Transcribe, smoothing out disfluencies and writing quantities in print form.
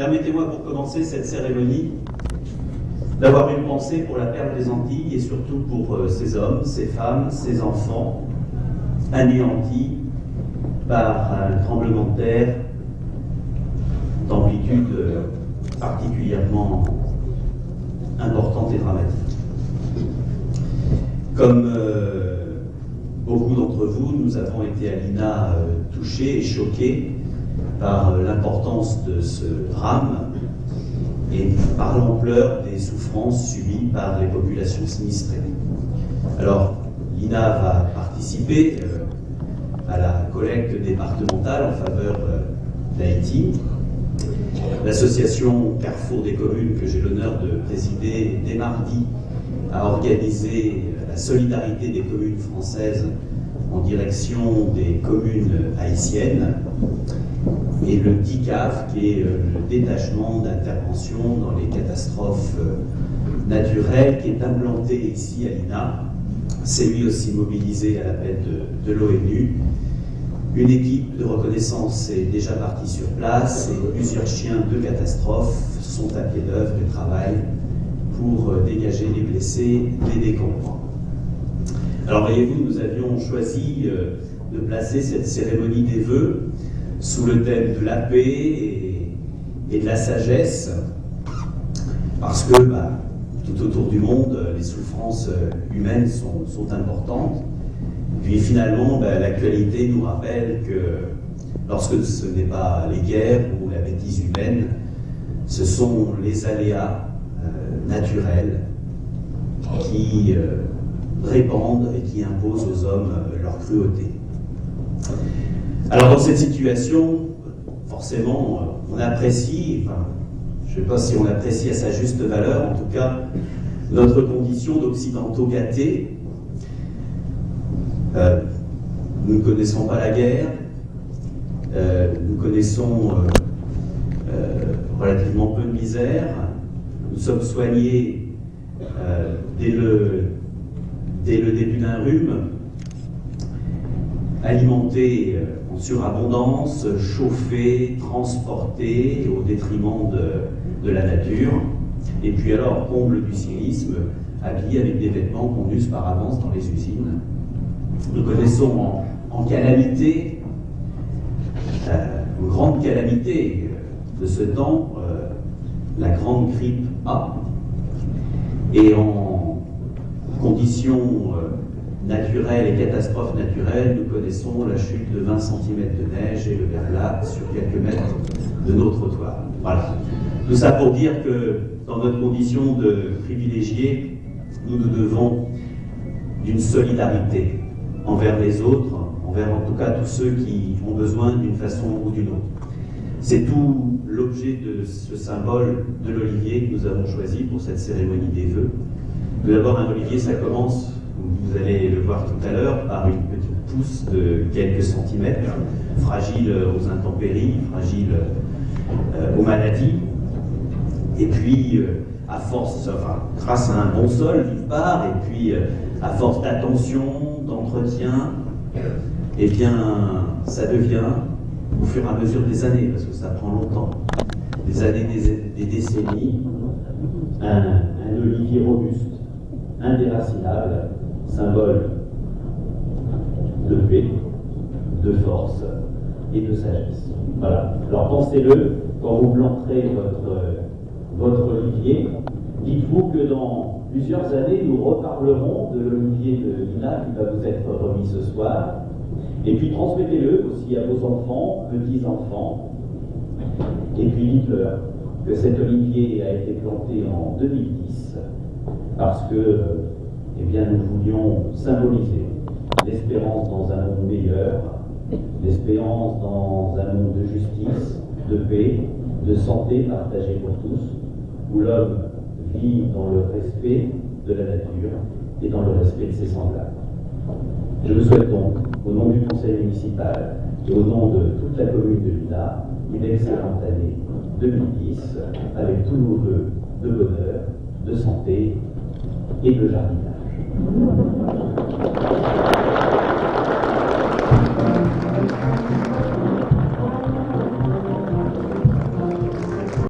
Permettez-moi pour commencer cette cérémonie d'avoir une pensée pour la perle des Antilles et surtout pour ces hommes, ces femmes, ces enfants anéantis par un tremblement de terre d'amplitude particulièrement importante et dramatique. Comme beaucoup d'entre vous, nous avons été à l'INA touchés et choqués par l'importance de ce drame et par l'ampleur des souffrances subies par les populations sinistrées. Alors, l'INA va participer à la collecte départementale en faveur d'Haïti. L'association Carrefour des communes, que j'ai l'honneur de présider dès mardi, a organisé la solidarité des communes françaises en direction des communes haïtiennes, et le DICAF, qui est le détachement d'intervention dans les catastrophes naturelles, qui est implanté ici à l'INA. C'est lui aussi mobilisé à l'appel de l'ONU. Une équipe de reconnaissance est déjà partie sur place et plusieurs chiens de catastrophe sont à pied d'œuvre et travaillent pour dégager les blessés des décombres. Alors voyez-vous, nous avions choisi de placer cette cérémonie des vœux sous le thème de la paix et de la sagesse, parce que tout autour du monde, les souffrances humaines sont importantes. Puis finalement, l'actualité nous rappelle que lorsque ce n'est pas les guerres ou la bêtise humaine, ce sont les aléas naturels qui répandent et qui imposent aux hommes leur cruauté. Alors dans cette situation, forcément, on apprécie, je ne sais pas si on apprécie à sa juste valeur, en tout cas, notre condition d'occidentaux gâtés. Nous ne connaissons pas la guerre, nous connaissons relativement peu de misère, nous sommes soignés dès le début d'un rhume, alimentés en surabondance, chauffés, transportés au détriment de la nature, et puis alors, comble du cynisme, habillés avec des vêtements qu'on use par avance dans les usines. Nous connaissons en calamité, une grande calamité de ce temps, la grande grippe A, et en conditions naturelles et catastrophes naturelles, nous connaissons la chute de 20 cm de neige et le verglas sur quelques mètres de nos trottoirs. Voilà. Tout ça pour dire que dans notre condition de privilégiés, nous nous devons d'une solidarité envers les autres, envers en tout cas tous ceux qui ont besoin d'une façon ou d'une autre. C'est tout l'objet de ce symbole de l'olivier que nous avons choisi pour cette cérémonie des vœux. Tout d'abord, un olivier, ça commence, vous allez le voir tout à l'heure, par une petite pousse de quelques centimètres, fragile aux intempéries, fragile aux maladies. Et puis, à force, grâce à un bon sol, d'une part, et puis à force d'attention, d'entretien, eh bien, ça devient, au fur et à mesure des années, parce que ça prend longtemps, des années, des décennies, un olivier robuste, indéracinable, symbole de paix, de force et de sagesse. Voilà. Alors pensez-le, quand vous planterez votre olivier, dites-vous que dans plusieurs années, nous reparlerons de l'olivier de l'INA qui va vous être remis ce soir. Et puis transmettez-le aussi à vos enfants, petits-enfants. Et puis dites-leur que cet olivier a été planté en 2010 parce que eh bien, nous voulions symboliser l'espérance dans un monde meilleur, l'espérance dans un monde de justice, de paix, de santé partagée pour tous, où l'homme vit dans le respect de la nature et dans le respect de ses semblables. Je vous souhaite donc, au nom du conseil municipal et au nom de toute la commune de l'INA, une excellente année 2010, avec tous nos vœux de bonheur, de santé et de jardinage.